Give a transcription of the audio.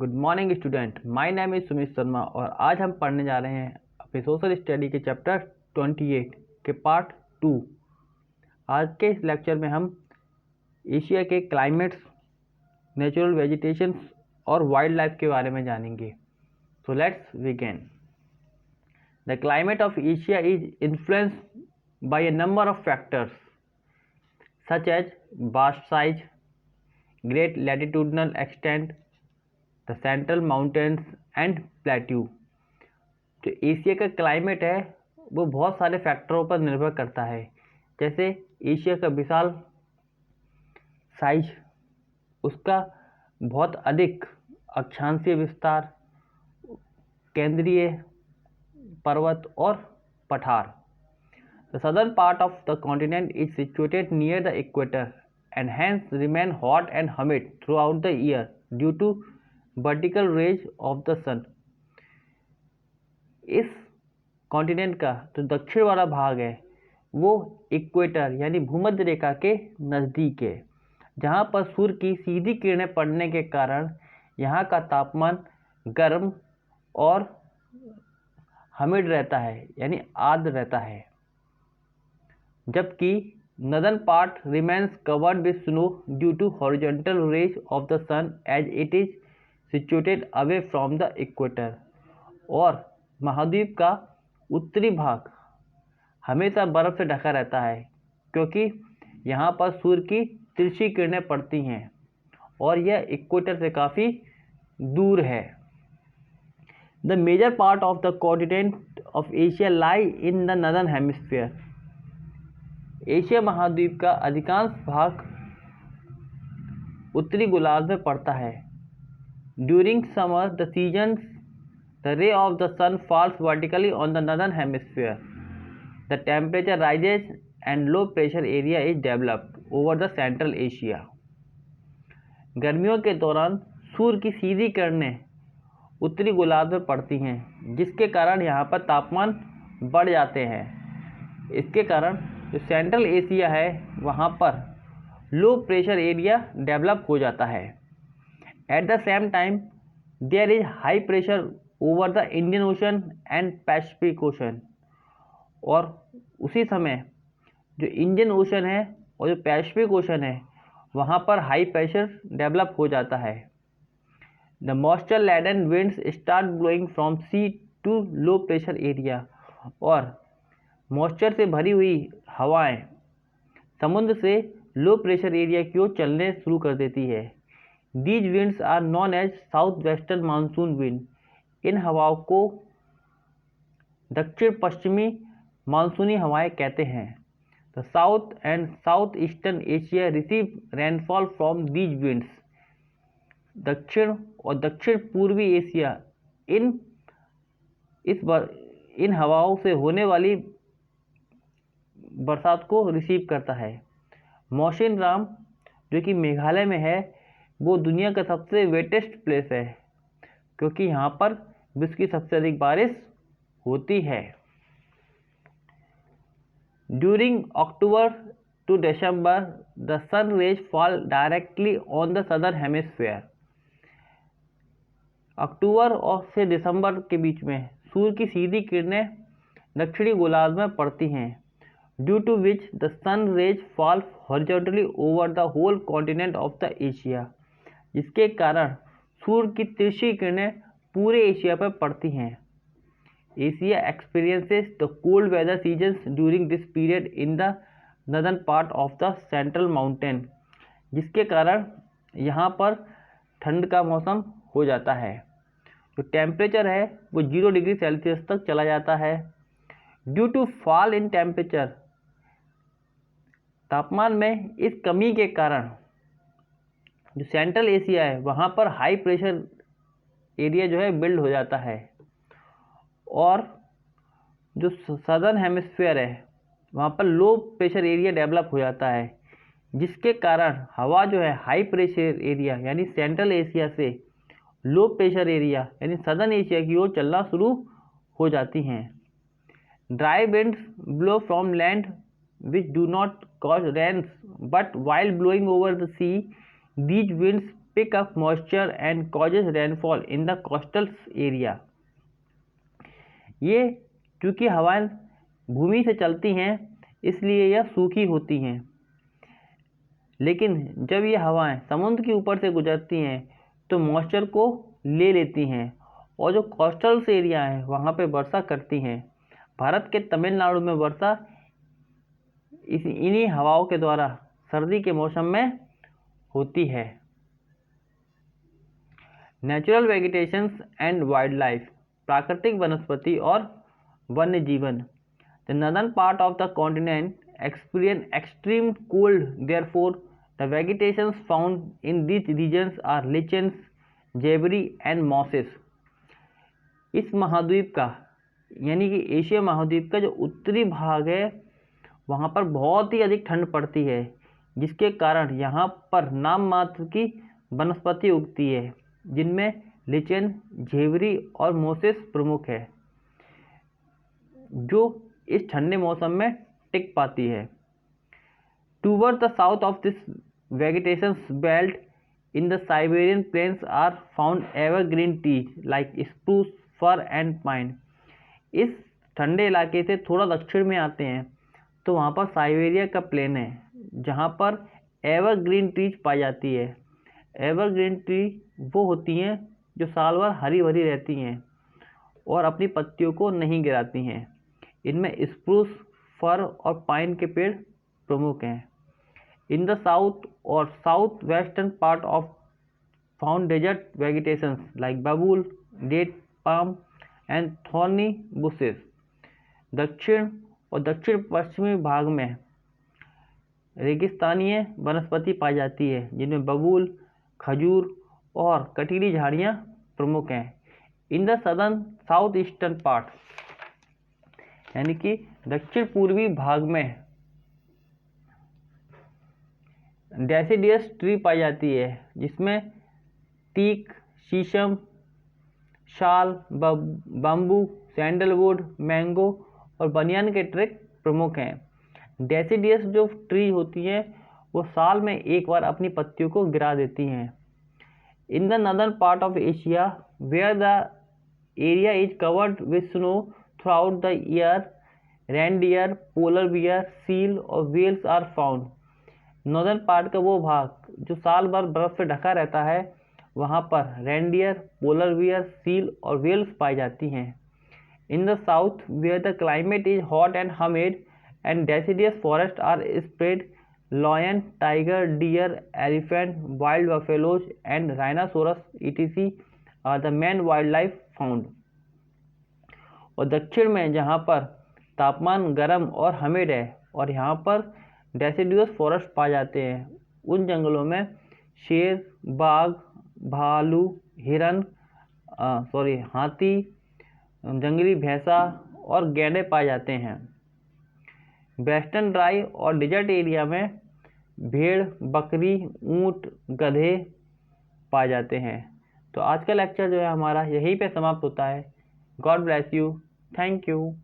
Good morning student, my name is Sumit Sharma और आज हम पढ़ने जा रहे हैं अपने सोशल स्टडी के चैप्टर 28 के पार्ट 2। आज के इस लेक्चर में हम एशिया के क्लाइमेट्स, नेचुरल वेजिटेशन और वाइल्ड लाइफ के बारे में जानेंगे। So let's begin. The climate of Asia is influenced by a number of factors such as vast size, great latitudinal extent, the central mountains and plateau. जो Asia का climate है वो बहुत सारे फैक्टरों पर निर्भर करता है, जैसे एशिया का विशाल साइज, उसका बहुत अधिक अक्षांशीय विस्तार, केंद्रीय पर्वत और पठार। The southern part of the continent is situated near the equator and hence remain hot and humid throughout the year due to vertical rays of the sun. इस कॉन्टिनेंट का जो दक्षिण वाला भाग है वो इक्वेटर यानी भूमध्य रेखा के नज़दीक है, जहाँ पर सूर्य की सीधी किरणें पड़ने के कारण यहाँ का तापमान गर्म और हमिड रहता है यानी आर्द्र रहता है, जबकि northern part remains covered with snow due to horizontal rays of the sun as it is situated away from the equator. और महाद्वीप का उत्तरी भाग हमेशा बर्फ़ से ढका रहता है क्योंकि यहाँ पर सूर्य की तिरछी किरणें पड़ती हैं और यह इक्वेटर से काफ़ी दूर है। The major part of the continent of Asia lie in the northern hemisphere. Asia महाद्वीप का अधिकांश भाग उत्तरी गोलार्ध में पड़ता है। During summer the seasons the ray of the sun falls vertically on the northern hemisphere. The temperature rises and low pressure area is developed over the central Asia. गर्मियों के दौरान सूर्य की सीधी किरणें उत्तरी गोलार्ध में पड़ती हैं, जिसके कारण यहाँ पर तापमान बढ़ जाते हैं। इसके कारण जो सेंट्रल एशिया है वहाँ पर लो प्रेशर एरिया डेवलप हो जाता है। At the same time there is high pressure over the Indian Ocean and Pacific Ocean. और उसी समय जो इंडियन ओशन है और जो पैसिफिक ओशन है वहाँ पर हाई प्रेशर डेवलप हो जाता है। The moisture laden winds start blowing from sea to low pressure area. और मॉइस्चर से भरी हुई हवाएं समुद्र से लो प्रेशर एरिया की ओर चलने शुरू कर देती है। These winds are known as south western monsoon wind. इन हवाओं को दक्षिण पश्चिमी मानसूनी हवाएं कहते हैं। The south and south eastern Asia receive rainfall from these winds. दक्षिण और दक्षिण पूर्वी एशिया इन हवाओं से होने वाली बरसात को रिसीव करता है। मौसिनराम जो कि मेघालय में है वो दुनिया का सबसे वेटेस्ट प्लेस है क्योंकि यहाँ पर विश्व की सबसे अधिक बारिश होती है। During October to December the sun rays fall directly on the southern hemisphere. अक्टूबर और से दिसंबर के बीच में सूर्य की सीधी किरणें दक्षिणी गोलार्ध में पड़ती हैं, due to which the sun rays fall horizontally over the whole continent of the Asia. जिसके कारण सूर्य की तिरछी किरणें पूरे एशिया पर पड़ती हैं। Asia experiences the cold weather seasons during this period in the northern part of the central mountain. जिसके कारण यहाँ पर ठंड का मौसम हो जाता है। जो टेम्परेचर है वो 0 डिग्री सेल्सियस तक चला जाता है। Due to fall in temperature, तापमान में इस कमी के कारण जो सेंट्रल एशिया है वहाँ पर हाई प्रेशर एरिया जो है बिल्ड हो जाता है और जो सदर्न हेमिस्फीयर है वहाँ पर लो प्रेशर एरिया डेवलप हो जाता है, जिसके कारण हवा जो है हाई प्रेशर एरिया यानी सेंट्रल एशिया से लो प्रेशर एरिया यानी सदर्न एशिया की ओर चलना शुरू हो जाती हैं। Dry winds blow from land which do not cause rains but while blowing over the sea these winds pick up moisture and causes rainfall in the coastal area. ये क्योंकि हवाएं भूमि से चलती हैं इसलिए यह सूखी होती हैं, लेकिन जब ये हवाएं समुद्र के ऊपर से गुजरती हैं तो मॉइस्चर को ले लेती हैं और जो कोस्टल एरिया है वहाँ पे वर्षा करती हैं। भारत के तमिलनाडु में वर्षा इन्हीं हवाओं के द्वारा सर्दी के मौसम में होती है। Natural vegetations and wild life, प्राकृतिक वनस्पति और वन्य जीवन। The northern part of the continent experience extreme cold, therefore the vegetations found in these regions are lichens, जेबरी एंड मॉसेस। इस महाद्वीप का यानी कि एशिया महाद्वीप का जो उत्तरी भाग है वहाँ पर बहुत ही अधिक ठंड पड़ती है, जिसके कारण यहाँ पर नाम मात्र की वनस्पति उगती है, जिनमें लिचेन, झेवरी और मोसेस प्रमुख है, जो इस ठंडे मौसम में टिक पाती है। Toward the south of this vegetation belt in the Siberian plains are found evergreen trees like spruce, fir and pine. इस ठंडे इलाके से थोड़ा दक्षिण में आते हैं तो वहाँ पर साइबेरिया का प्लेन है, जहाँ पर एवरग्रीन ट्रीज पाई जाती है। एवरग्रीन ट्री वो होती हैं जो साल भर हरी भरी रहती हैं और अपनी पत्तियों को नहीं गिराती हैं। इनमें स्प्रूस, फर और पाइन के पेड़ प्रमुख हैं। इन द साउथ और south western part of found desert vegetations like babul, date palm and thorny bushes. दक्षिण और दक्षिण पश्चिमी भाग में रेगिस्तानीय वनस्पति पाई जाती है, जिनमें बबूल, खजूर और कटीली झाड़ियाँ प्रमुख हैं। In the southern south eastern part यानी कि दक्षिण पूर्वी भाग में डेसिडियस ट्री पाई जाती है, जिसमें तीक, शीशम, शाल, बम्बू, सैंडलवुड, मैंगो और बनियान के ट्री प्रमुख हैं। डेसिडियस जो ट्री होती हैं वो साल में एक बार अपनी पत्तियों को गिरा देती हैं। In the northern part of Asia where the area is covered with snow through the year, reindeer, polar bear, seal और whales are found. Northern part का वो भाग जो साल भर बर्फ से ढका रहता है, वहाँ पर रेनडियर, पोलर बियर, सील और वेल्स पाई जाती हैं। In the south where the climate is hot and humid and deciduous forests are spread, lion, tiger, deer, elephant, wild buffaloes and rhinoceros etc. are the main wildlife found। और दक्षिण में जहाँ पर तापमान गर्म और हमिड है और यहाँ पर डेसिडुअस फॉरेस्ट पाए जाते हैं, उन जंगलों में शेर, बाघ, भालू, हिरन हाथी, जंगली भैंसा और गैंडे पाए जाते हैं। वेस्टर्न ड्राई और डिजर्ट एरिया में भेड़, बकरी, ऊंट, गधे पाए जाते हैं। तो आज का लेक्चर जो है हमारा यहीं पे समाप्त होता है। God bless you. Thank you.